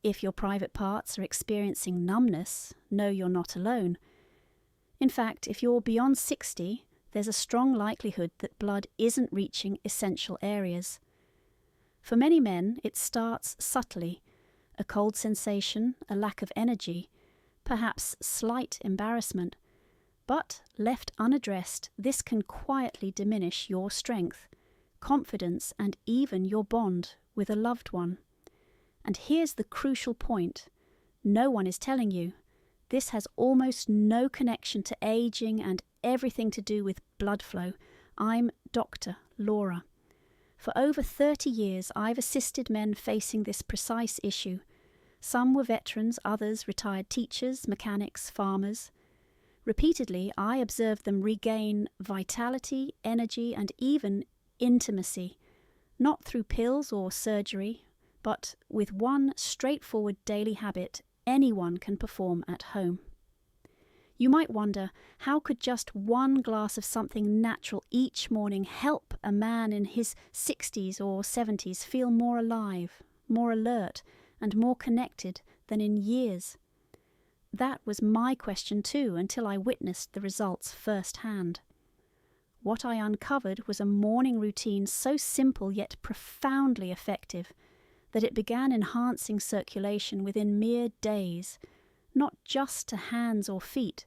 If your private parts are experiencing numbness, know you're not alone. In fact, if you're beyond 60, there's a strong likelihood that blood isn't reaching essential areas. For many men, it starts subtly: a cold sensation, a lack of energy, perhaps slight embarrassment. But left unaddressed, this can quietly diminish your strength, confidence, and even your bond with a loved one. And here's the crucial point: no one is telling you. This has almost no connection to aging and everything to do with blood flow. I'm Dr. Laura. For over 30 years, I've assisted men facing this precise issue. Some were veterans, others retired teachers, mechanics, farmers. Repeatedly, I observed them regain vitality, energy, and even intimacy, not through pills or surgery, but with one straightforward daily habit anyone can perform at home. You might wonder, how could just one glass of something natural each morning help a man in his 60s or 70s feel more alive, more alert, and more connected than in years? That was my question too, until I witnessed the results firsthand. What I uncovered was a morning routine so simple yet profoundly effective that it began enhancing circulation within mere days, not just to hands or feet,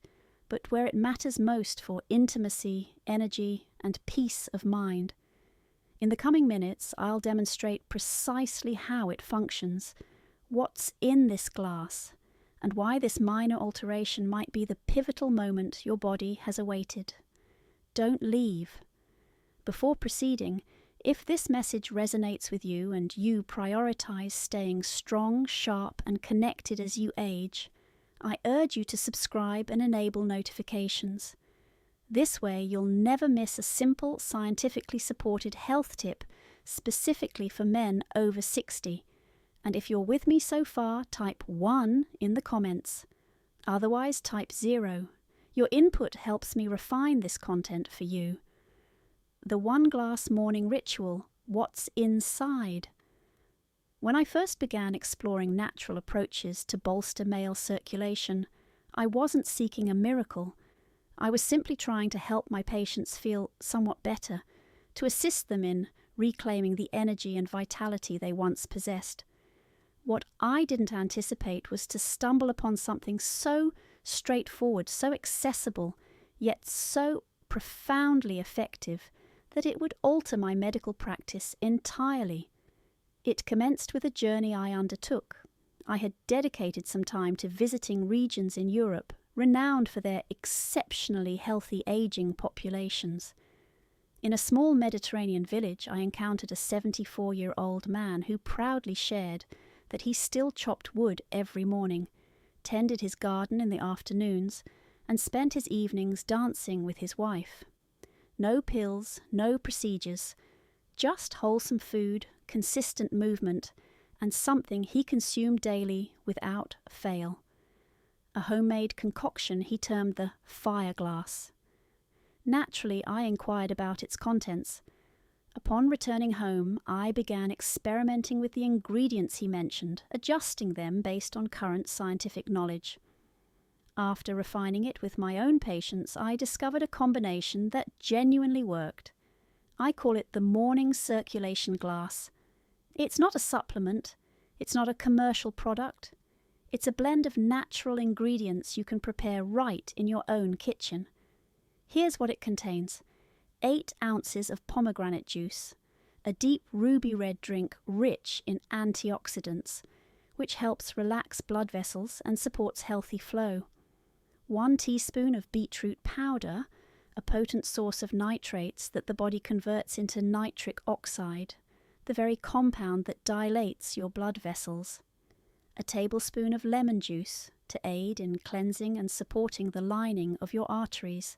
but where it matters most for intimacy, energy, and peace of mind. In the coming minutes, I'll demonstrate precisely how it functions, what's in this glass, and why this minor alteration might be the pivotal moment your body has awaited. Don't leave. Before proceeding, if this message resonates with you and you prioritize staying strong, sharp, and connected as you age, I urge you to subscribe and enable notifications. This way, you'll never miss a simple, scientifically supported health tip specifically for men over 60. And if you're with me so far, type 1 in the comments. Otherwise, type 0. Your input helps me refine this content for you. The one glass morning ritual: what's inside? When I first began exploring natural approaches to bolster male circulation, I wasn't seeking a miracle. I was simply trying to help my patients feel somewhat better, to assist them in reclaiming the energy and vitality they once possessed. What I didn't anticipate was to stumble upon something so straightforward, so accessible, yet so profoundly effective that it would alter my medical practice entirely. It commenced with a journey I undertook. I had dedicated some time to visiting regions in Europe renowned for their exceptionally healthy aging populations. In a small Mediterranean village, I encountered a 74-year-old man who proudly shared that he still chopped wood every morning, tended his garden in the afternoons, and spent his evenings dancing with his wife. No pills, no procedures, just wholesome food, consistent movement, and something he consumed daily without fail. A homemade concoction he termed the fire glass. Naturally, I inquired about its contents. Upon returning home, I began experimenting with the ingredients he mentioned, adjusting them based on current scientific knowledge. After refining it with my own patients, I discovered a combination that genuinely worked. I call it the morning circulation glass. It's not a supplement. It's not a commercial product. It's a blend of natural ingredients you can prepare right in your own kitchen. Here's what it contains: 8 ounces of pomegranate juice, a deep ruby red drink rich in antioxidants, which helps relax blood vessels and supports healthy flow. 1 teaspoon of beetroot powder, a potent source of nitrates that the body converts into nitric oxide, the very compound that dilates your blood vessels. A tablespoon of lemon juice to aid in cleansing and supporting the lining of your arteries.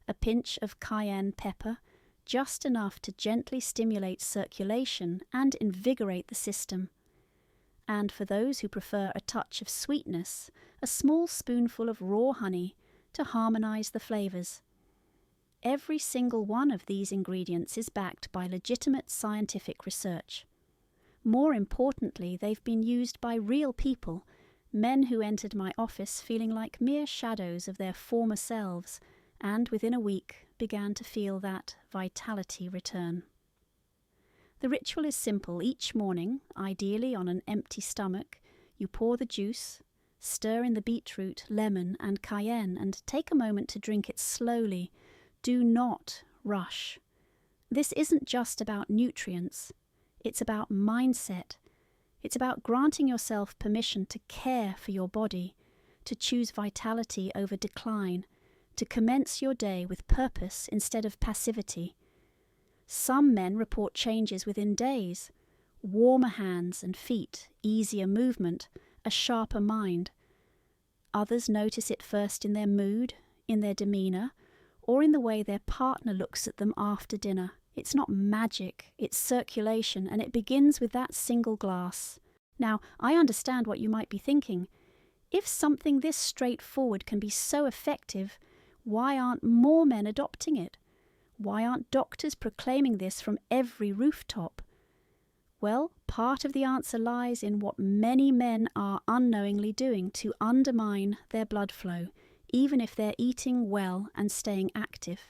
A pinch of cayenne pepper, just enough to gently stimulate circulation and invigorate the system. And for those who prefer a touch of sweetness, a small spoonful of raw honey to harmonize the flavors. Every single one of these ingredients is backed by legitimate scientific research. More importantly, they've been used by real people, men who entered my office feeling like mere shadows of their former selves, and within a week began to feel that vitality return. The ritual is simple. Each morning, ideally on an empty stomach, you pour the juice, stir in the beetroot, lemon, and cayenne, and take a moment to drink it slowly. Do not rush. This isn't just about nutrients. It's about mindset. It's about granting yourself permission to care for your body, to choose vitality over decline, to commence your day with purpose instead of passivity. Some men report changes within days: warmer hands and feet, easier movement, a sharper mind. Others notice it first in their mood, in their demeanour, or in the way their partner looks at them after dinner. It's not magic, it's circulation, and it begins with that single glass. Now, I understand what you might be thinking. If something this straightforward can be so effective, why aren't more men adopting it? Why aren't doctors proclaiming this from every rooftop? Well, part of the answer lies in what many men are unknowingly doing to undermine their blood flow, even if they're eating well and staying active.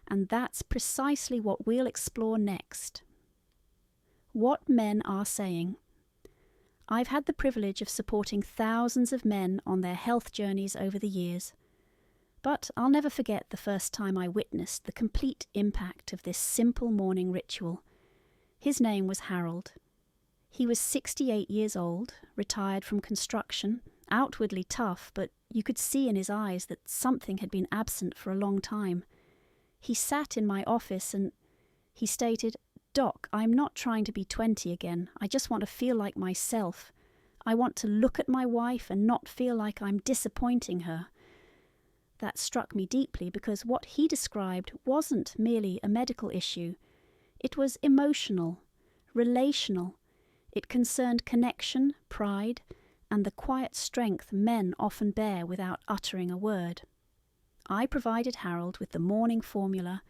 And that's precisely what we'll explore next. What men are saying. I've had the privilege of supporting thousands of men on their health journeys over the years. But I'll never forget the first time I witnessed the complete impact of this simple morning ritual. His name was Harold. He was 68 years old, retired from construction, outwardly tough, but you could see in his eyes that something had been absent for a long time. He sat in my office and he stated, "Doc, I'm not trying to be 20 again. I just want to feel like myself. I want to look at my wife and not feel like I'm disappointing her." That struck me deeply because what he described wasn't merely a medical issue. It was emotional, relational. It concerned connection, pride, and the quiet strength men often bear without uttering a word. I provided Harold with the morning formula,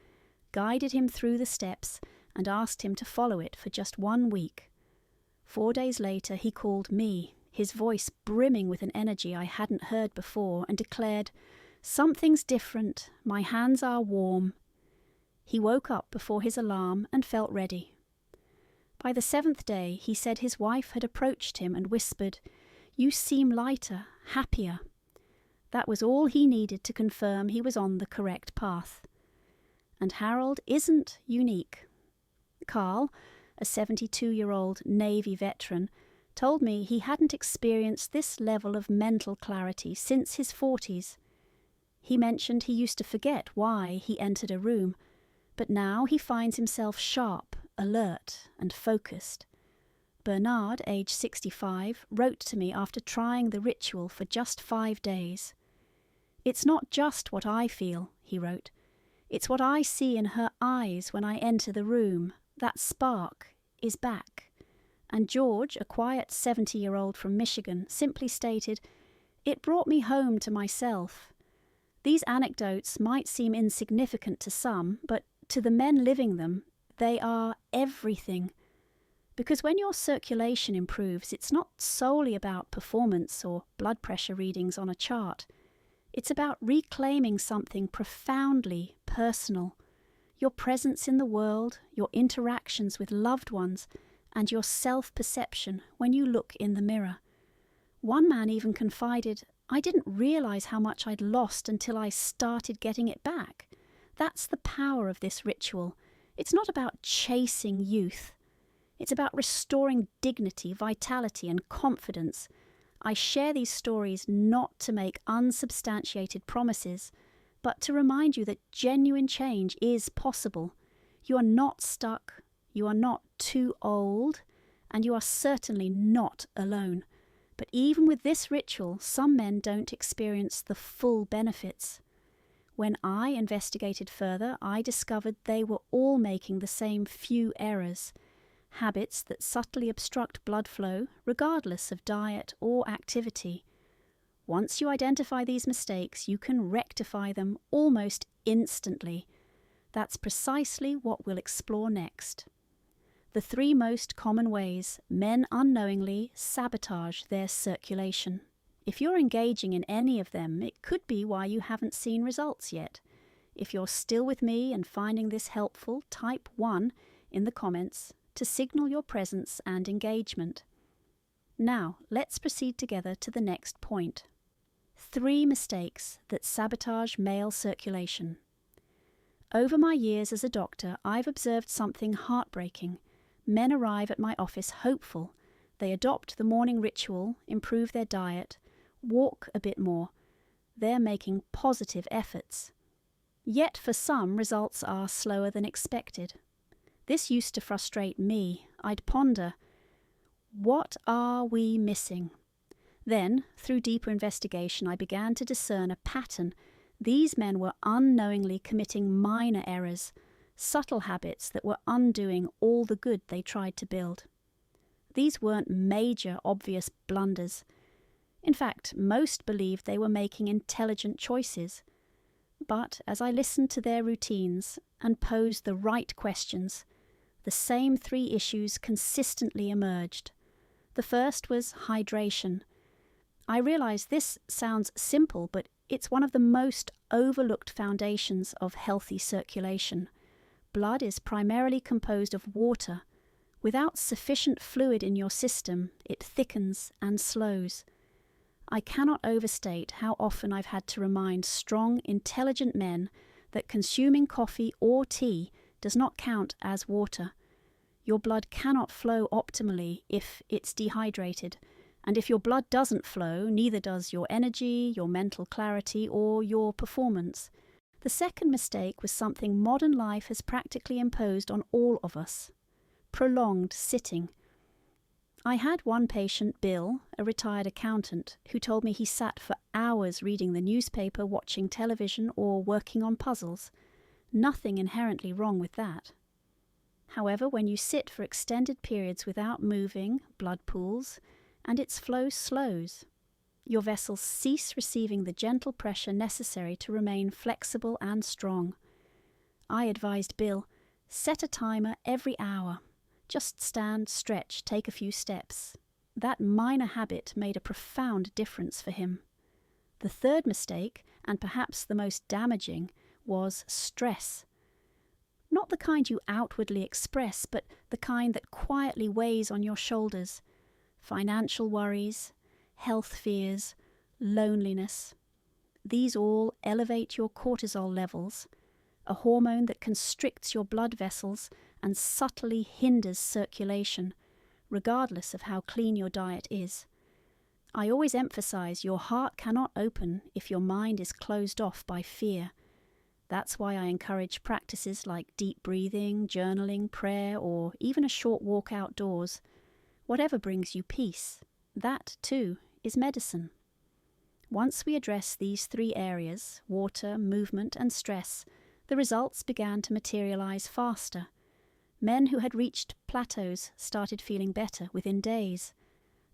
guided him through the steps, and asked him to follow it for just 1 week. 4 days later, he called me, his voice brimming with an energy I hadn't heard before, and declared, "Something's different. My hands are warm." He woke up before his alarm and felt ready. By the 7th day, he said his wife had approached him and whispered, "You seem lighter, happier." That was all he needed to confirm he was on the correct path. And Harold isn't unique. Carl, a 72-year-old Navy veteran, told me he hadn't experienced this level of mental clarity since his 40s. He mentioned he used to forget why he entered a room, but now he finds himself sharp, alert, and focused. Bernard, age 65, wrote to me after trying the ritual for just 5 days. "It's not just what I feel," he wrote. "It's what I see in her eyes when I enter the room. That spark is back." And George, a quiet 70-year-old from Michigan, simply stated, "It brought me home to myself." These anecdotes might seem insignificant to some, but to the men living them, they are everything. Because when your circulation improves, it's not solely about performance or blood pressure readings on a chart. It's about reclaiming something profoundly personal. Your presence in the world, your interactions with loved ones, and your self-perception when you look in the mirror. One man even confided, "I didn't realize how much I'd lost until I started getting it back." That's the power of this ritual. It's not about chasing youth. It's about restoring dignity, vitality, and confidence. I share these stories not to make unsubstantiated promises, but to remind you that genuine change is possible. You are not stuck, you are not too old, and you are certainly not alone. But even with this ritual, some men don't experience the full benefits. When I investigated further, I discovered they were all making the same few errors, habits that subtly obstruct blood flow, regardless of diet or activity. Once you identify these mistakes, you can rectify them almost instantly. That's precisely what we'll explore next. the 3 most common ways men unknowingly sabotage their circulation. If you're engaging in any of them, it could be why you haven't seen results yet. If you're still with me and finding this helpful, type 1 in the comments to signal your presence and engagement. Now, let's proceed together to the next point. 3 mistakes that sabotage male circulation. Over my years as a doctor, I've observed something heartbreaking. Men arrive at my office hopeful. They adopt the morning ritual, improve their diet, walk a bit more. They're making positive efforts. Yet for some, results are slower than expected. This used to frustrate me. I'd ponder, what are we missing? Then, through deeper investigation, I began to discern a pattern. These men were unknowingly committing minor errors, subtle habits that were undoing all the good they tried to build. These weren't major, obvious blunders. In fact, most believed they were making intelligent choices. But as I listened to their routines and posed the right questions, the same 3 issues consistently emerged. The first was hydration. I realize this sounds simple, but it's one of the most overlooked foundations of healthy circulation. Blood is primarily composed of water. Without sufficient fluid in your system, it thickens and slows. I cannot overstate how often I've had to remind strong, intelligent men that consuming coffee or tea does not count as water. Your blood cannot flow optimally if it's dehydrated, and if your blood doesn't flow, neither does your energy, your mental clarity, or your performance. The second mistake was something modern life has practically imposed on all of us: prolonged sitting. I had one patient, Bill, a retired accountant, who told me he sat for hours reading the newspaper, watching television, or working on puzzles. Nothing inherently wrong with that. However, when you sit for extended periods without moving, blood pools, and its flow slows. Your vessels cease receiving the gentle pressure necessary to remain flexible and strong. I advised Bill, set a timer every hour. Just stand, stretch, take a few steps. That minor habit made a profound difference for him. The third mistake, and perhaps the most damaging, was stress. Not the kind you outwardly express, but the kind that quietly weighs on your shoulders. Financial worries, health fears, loneliness. These all elevate your cortisol levels, a hormone that constricts your blood vessels and subtly hinders circulation, regardless of how clean your diet is. I always emphasize your heart cannot open if your mind is closed off by fear. That's why I encourage practices like deep breathing, journaling, prayer, or even a short walk outdoors. Whatever brings you peace, that too is medicine. Once we address these 3 areas, water, movement, and stress, the results began to materialize faster. Men who had reached plateaus started feeling better within days.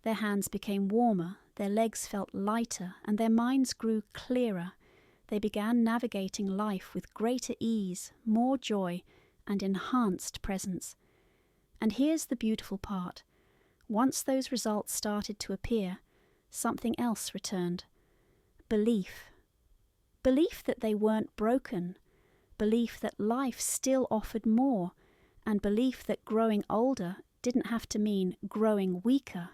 Their hands became warmer, their legs felt lighter, and their minds grew clearer. They began navigating life with greater ease, more joy, and enhanced presence. And here's the beautiful part. Once those results started to appear, something else returned. Belief. Belief that they weren't broken. Belief that life still offered more. And belief that growing older didn't have to mean growing weaker.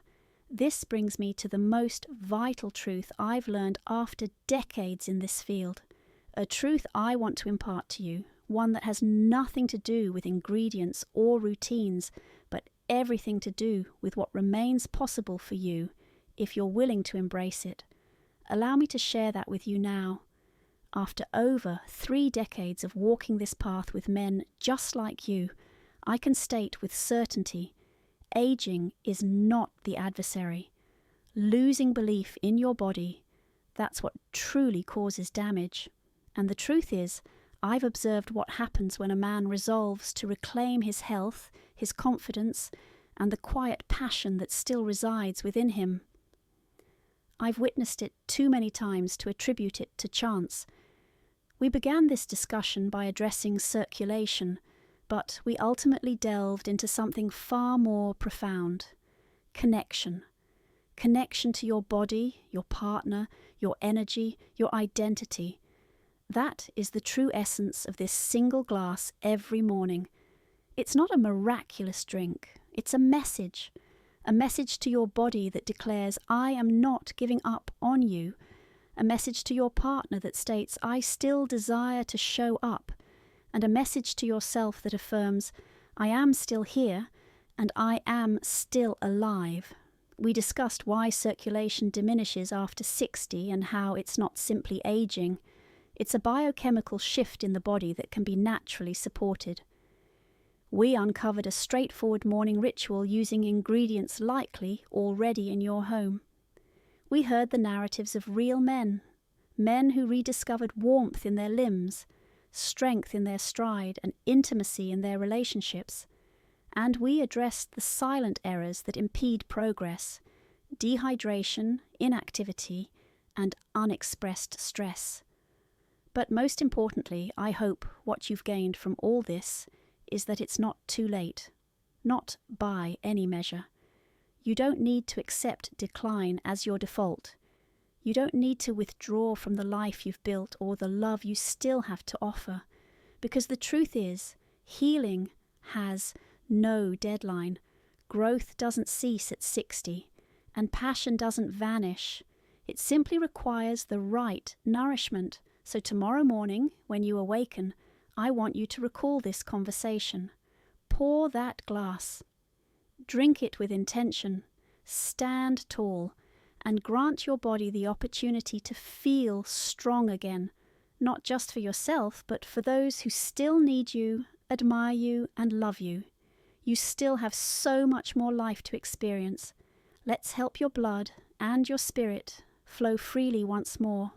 This brings me to the most vital truth I've learned after decades in this field. A truth I want to impart to you, one that has nothing to do with ingredients or routines, but everything to do with what remains possible for you if you're willing to embrace it. Allow me to share that with you now. After over 3 decades of walking this path with men just like you, I can state with certainty, aging is not the adversary. Losing belief in your body, that's what truly causes damage. And the truth is, I've observed what happens when a man resolves to reclaim his health, his confidence, and the quiet passion that still resides within him. I've witnessed it too many times to attribute it to chance. We began this discussion by addressing circulation, but we ultimately delved into something far more profound: connection. Connection to your body, your partner, your energy, your identity. That is the true essence of this single glass every morning. It's not a miraculous drink, it's a message to your body that declares, I am not giving up on you, a message to your partner that states, I still desire to show up, and a message to yourself that affirms, I am still here, and I am still alive. We discussed why circulation diminishes after 60 and how it's not simply aging. It's a biochemical shift in the body that can be naturally supported. We uncovered a straightforward morning ritual using ingredients likely already in your home. We heard the narratives of real men who rediscovered warmth in their limbs, strength in their stride, and intimacy in their relationships. And we addressed the silent errors that impede progress: dehydration, inactivity, and unexpressed stress. But most importantly, I hope what you've gained from all this is that it's not too late, not by any measure. You don't need to accept decline as your default. You don't need to withdraw from the life you've built or the love you still have to offer, because the truth is, healing has no deadline. Growth doesn't cease at 60, and passion doesn't vanish. It simply requires the right nourishment. So tomorrow morning, when you awaken, I want you to recall this conversation. Pour that glass. Drink it with intention. Stand tall, and grant your body the opportunity to feel strong again, not just for yourself, but for those who still need you, admire you, and love you. You still have so much more life to experience. Let's help your blood and your spirit flow freely once more.